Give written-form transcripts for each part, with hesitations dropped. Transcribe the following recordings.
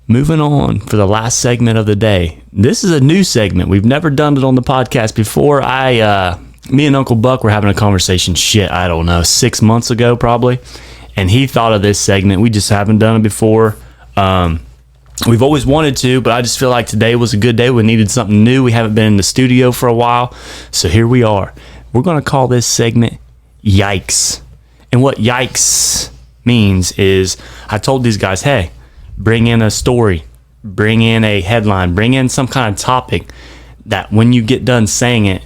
moving on for the last segment of the day. This is a new segment. We've never done it on the podcast before. Me and Uncle Buck were having a conversation, I don't know, 6 months ago probably. And he thought of this segment. We just haven't done it before. We've always wanted to, but I just feel like today was a good day. We needed something new. We haven't been in the studio for a while. So here we are. We're going to call this segment Yikes. And what Yikes means is I told these guys, hey, bring in a story, bring in a headline, bring in some kind of topic that when you get done saying it,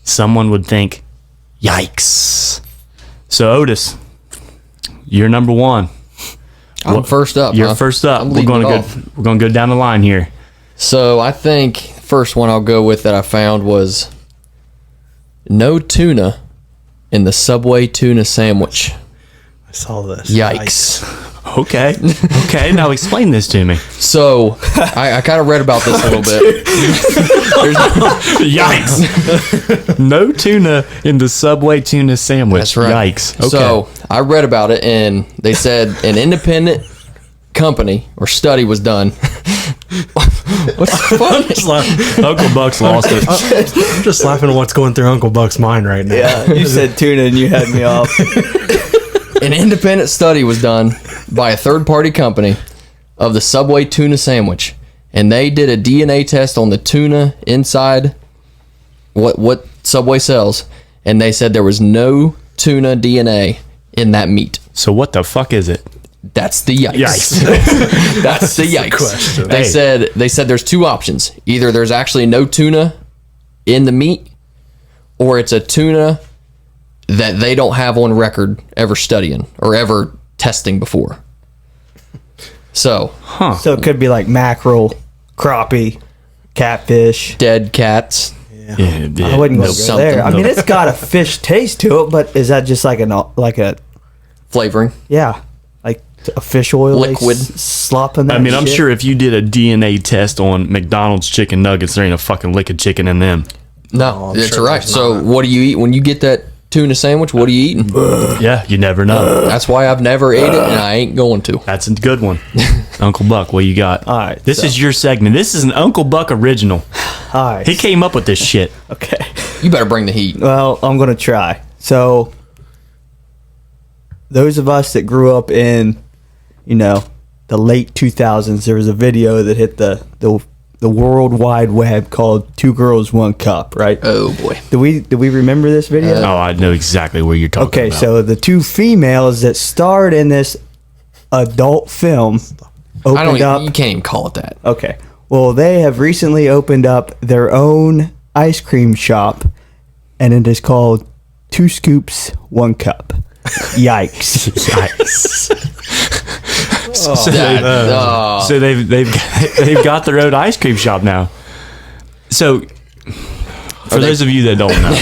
someone would think, yikes. So Otis, you're number one. I'm first up. You're first up. We're gonna go down the line here. So I think first one I'll go with that I found was no tuna in the Subway tuna sandwich. I saw this. Yikes. Okay. Now explain this to me. So I kind of read about this a little bit. Yikes. No tuna in the Subway tuna sandwich. That's right. Yikes. Okay. So I read about it, and they said an independent company or study was done. What's funny? Uncle Buck's lost it. I'm just laughing at what's going through Uncle Buck's mind right now. Yeah, you said tuna and you had me off. An independent study was done by a third-party company of the Subway tuna sandwich, and they did a DNA test on the tuna inside what Subway sells, and they said there was no tuna DNA in that meat. So what the fuck is it? That's the yikes. That's the yikes. Question. They said there's two options. Either there's actually no tuna in the meat, or it's a tuna that they don't have on record ever studying or ever testing before. So So it could be like mackerel, crappie, catfish. dead cats. Yeah, I wouldn't go something. there. I mean, it's got a fish taste to it, but is that just like a Flavoring. like a fish oil they Liquid. slopping that? I mean, I'm shit? sure if you did a DNA test on McDonald's chicken nuggets, there ain't a fucking lick of chicken in them. No, I'm that's sure right. there's So not. what do you eat when you get that tuna sandwich? What are you eating? Yeah, you never know. That's why I've never ate it, and I ain't going to. That's a good one. Uncle Buck, what you got? All right, This so- is your segment. This is an Uncle Buck original. All right. He came up with this shit. Okay. You better bring the heat. Well, I'm gonna try. So, those of us that grew up in, the late 2000s, there was a video that hit the World Wide Web called "Two Girls, One Cup." Right? Oh boy. Do we remember this video? Oh, I know exactly where you're talking Okay, about. so the two females that starred in this adult film opened up. You can't even call it that. Okay. Well, they have recently opened up their own ice cream shop, and it is called Two Scoops, One Cup. Yikes. So they've got their own ice cream shop now. So for those of you that don't know,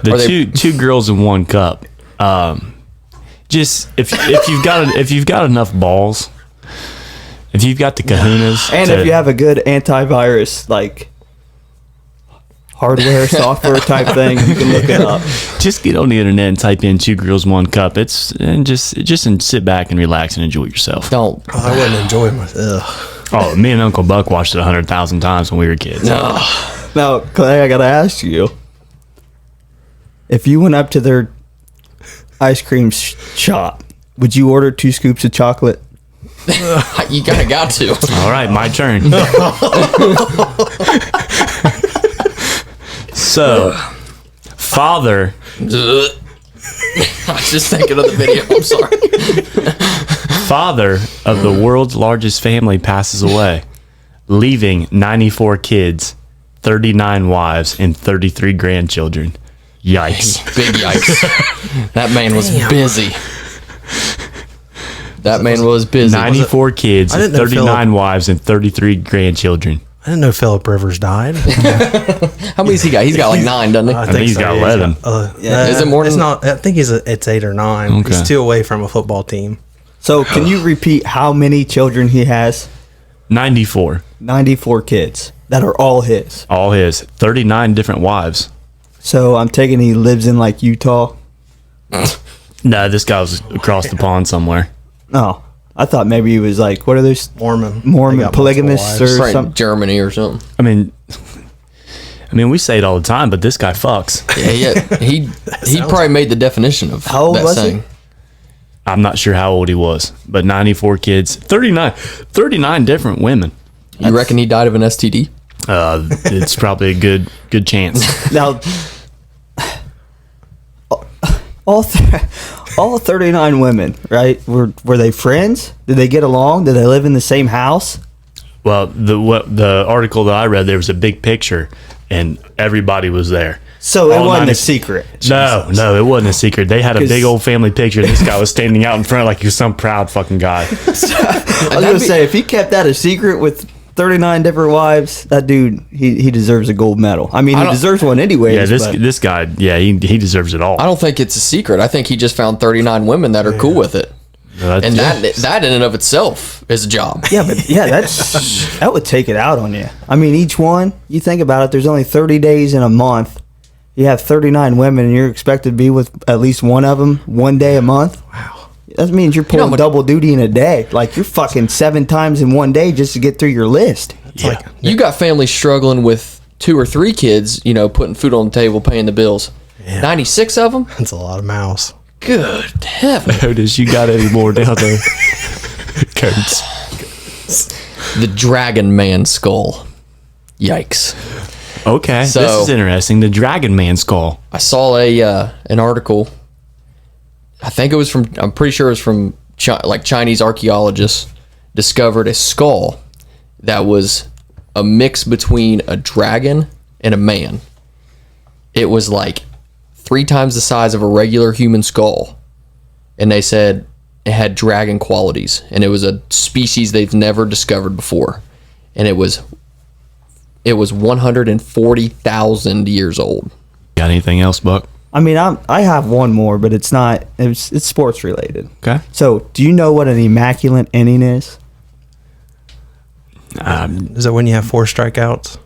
the two girls in one cup. Just if you've got enough balls, if you've got the kahunas, And if you have a good antivirus, like hardware, software type thing, you can look it up. just get on the internet and type in "two girls, one cup." Just sit back and relax and enjoy yourself. Don't. I wouldn't enjoy myself. Oh, me and Uncle Buck watched it 100,000 times when we were kids. No. Now, Clay, I gotta ask you, if you went up to their ice cream shop, would you order 2 scoops of chocolate? You kind of got to. All right, my turn. So, father I was just thinking of the video. I'm sorry. father of the world's largest family passes away, leaving 94 kids, 39 wives, and 33 grandchildren. Yikes. Big yikes. That man was busy. That man was busy. 94 kids, I didn't know 39 wives, and 33 grandchildren. I didn't know Philip Rivers died. How many's he got? He's got like 9, doesn't he? I think he's got 11. Is it more It's than- not. I think it's 8 or 9. Okay. He's 2 away from a football team. So, can you repeat how many children he has? 94. 94 kids that are all his. All his. 39 different wives. So, I'm taking he lives in like Utah. No, this guy was across the pond somewhere. Oh, I thought maybe he was like, what are those Mormon Mormon They got polygamists multiple or wives. Right, something? Germany or something. I mean, we say it all the time, but this guy fucks. Yeah. He probably made the definition of How old that was saying. he? I'm not sure how old he was, but 94 kids, 39 different women. You reckon he died of an STD? It's probably a good chance. Now, all 39 women, right? Were they friends? Did they get along? Did they live in the same house? Well, the article that I read, there was a big picture, and everybody was there. So it All wasn't 90 a secret. No, it wasn't a secret. They had a big old family picture. This guy was standing out in front like he was some proud fucking guy. I was going to say, if he kept that a secret with 39 different wives, that dude, he deserves a gold medal. I mean, he deserves one anyways. Yeah, but this guy, yeah, he deserves it all. I don't think it's a secret. I think he just found 39 women that are cool with it. No, And that in and of itself is a job. Yeah, but yeah, that would take it out on you. I mean, each one, you think about it, there's only 30 days in a month. You have 39 women, and you're expected to be with at least one of them one day a month. Wow. That means you're pulling double duty in a day. Like, you're fucking 7 times in one day just to get through your list. You got families struggling with 2 or 3 kids, putting food on the table, paying the bills. 96 of them? That's a lot of mouse. Good heaven. Otis, you got any more down there? Coats. The Dragon Man skull. Yikes. Okay, So- this is interesting. The Dragon Man skull. I saw an article. I'm pretty sure it was from Chinese archaeologists discovered a skull that was a mix between a dragon and a man. It was like 3 times the size of a regular human skull. And they said it had dragon qualities. And it was a species they've never discovered before. And it was 140,000 years old. Got anything else, Buck? I mean, I have one more, but it's sports related. Okay. So, do you know what an immaculate inning is? Is that when you have 4 strikeouts?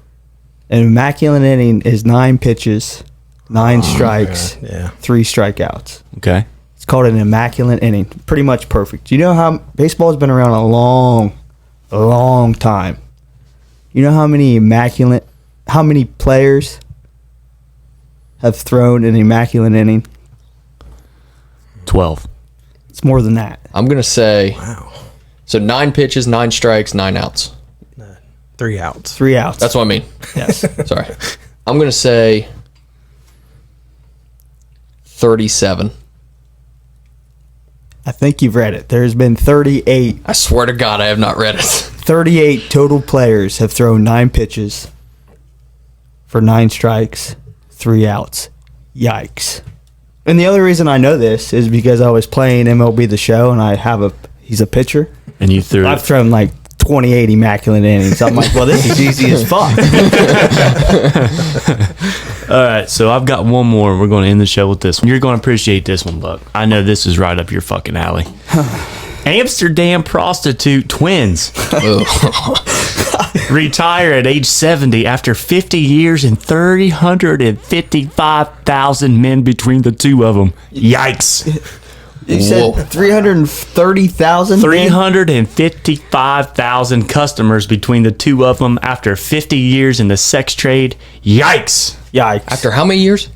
An immaculate inning is 9 pitches, 9 strikes, Yeah. 3 strikeouts. Okay. It's called an immaculate inning. Pretty much perfect. You know how baseball has been around a long time. You know how many players have thrown an immaculate inning? 12. It's more than that. I'm going to say, Wow. so 9 pitches, 9 strikes, 9 outs. 3 outs. 3 outs. That's what I mean. Yes. Sorry. I'm going to say 37. I think you've read it. There's been 38 I swear to God, I have not read it. 38 total players have thrown 9 pitches for 9 strikes, 3 outs. Yikes. And the other reason I know this is because I was playing MLB The Show, and he's a pitcher. And you threw I've it. thrown like 28 immaculate innings. I'm like, well, this is easy as fuck. All right, so I've got one more. We're going to end the show with this one. You're going to appreciate this one, Buck. I know this is right up your fucking alley. Amsterdam prostitute twins retire at age 70 after 50 years and 355,000 men between the two of them. Yikes. You said 330,000? 355,000 customers between the two of them after 50 years in the sex trade. Yikes. Yikes. After how many years?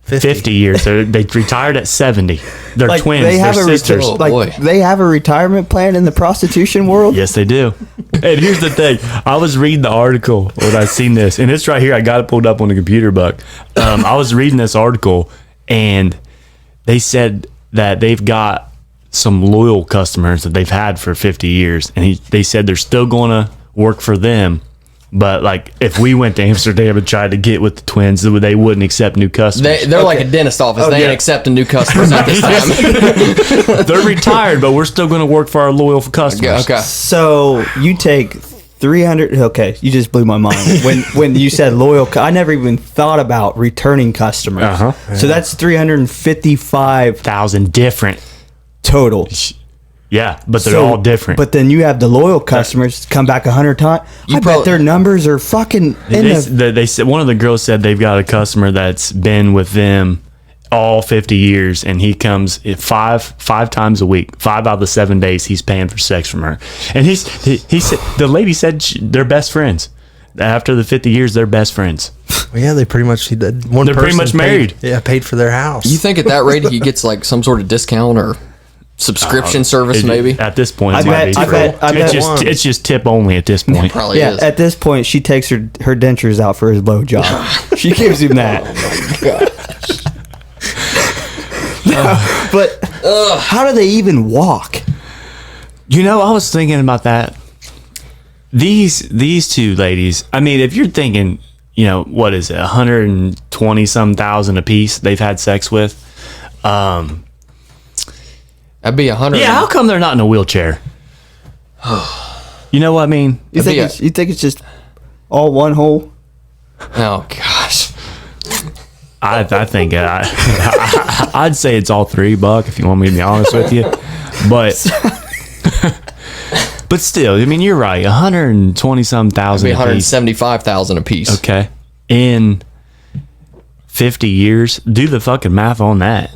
50 years. They retired at 70. They're Like, twins. they They're have sisters. Oh, like, boy. they have a retirement plan in the prostitution world? Yes, they do. And here's the thing. I was reading the article when I seen this, and it's right here. I got it pulled up on the computer, Buck. I was reading this article, and they said that they've got some loyal customers that they've had for 50 years, and they said they're still going to work for them. But like, if we went to Amsterdam and tried to get with the twins, they wouldn't accept new customers. They're like a dentist office. They yeah. ain't accepting new customers at this time. They're retired, but we're still going to work for our loyal customers. Okay. So you take 300. Okay, you just blew my mind when you said loyal. I never even thought about returning customers. Uh-huh. So that's 355 1,000 different. total. Yeah, but they're So- all different. But then you have the loyal customers come back 100 times. I bet probably- their numbers are fucking in they said one of the girls said they've got a customer that's been with them all 50 years, and he comes five times a week. 5 out of the 7 days he's paying for sex from her. And he said, the lady said they're best friends. After the 50 years, they're best friends. Well, yeah, they pretty much they're pretty much married. Paid for their house. You think at that rate he gets like some sort of discount or subscription service maybe? At this point, I bet it's just tip only at this point. Probably Yeah, is. at this point, she takes her dentures out for his blowjob. She gives him that. But how do they even walk? You know, I was thinking about that. These two ladies, I mean, if you're thinking, you know, what is it, 120 some thousand a piece they've had sex with? That'd be 100. Yeah, how come they're not in a wheelchair? You know what I mean? You think it's just all one hole? Oh gosh. I think I'd say it's all 3, Buck, if you want me to be honest with you. But but still, I mean, you're right. 120 some thousand. That'd be 175,000 a piece. Okay, in 50 years, do the fucking math on that.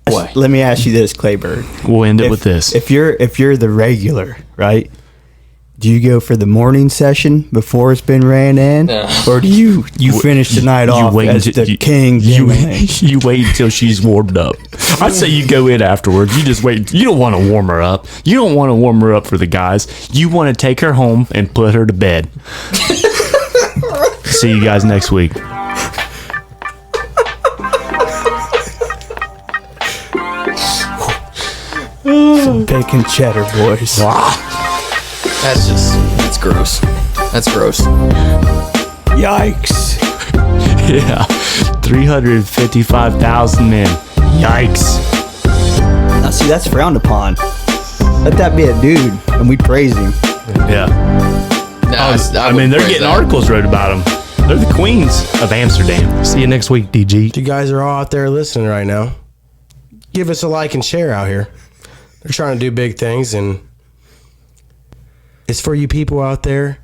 Boy. Let me ask you this, Clayberg. We'll end it with this. If you're the regular, right? Do you go for the morning session before it's been ran in, or do you finish the night off as the king? You wait until she's warmed up. I'd say you go in afterwards. You just wait. You don't want to warm her up. You don't want to warm her up for the guys. You want to take her home and put her to bed. See you guys next week. Some bacon cheddar, boys. That's gross. That's gross. Yikes. Yeah, 355,000 men. Yikes. Now, see, that's frowned upon. Let that be a dude, and we praise him. Yeah. I mean, they're getting articles wrote about them. They're the queens of Amsterdam. See you next week, DG. You guys are all out there listening right now. Give us a like and share out here. They're trying to do big things, and it's for you people out there,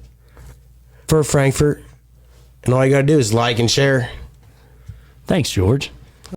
for Frankfurt, and all you got to do is like and share. Thanks, George.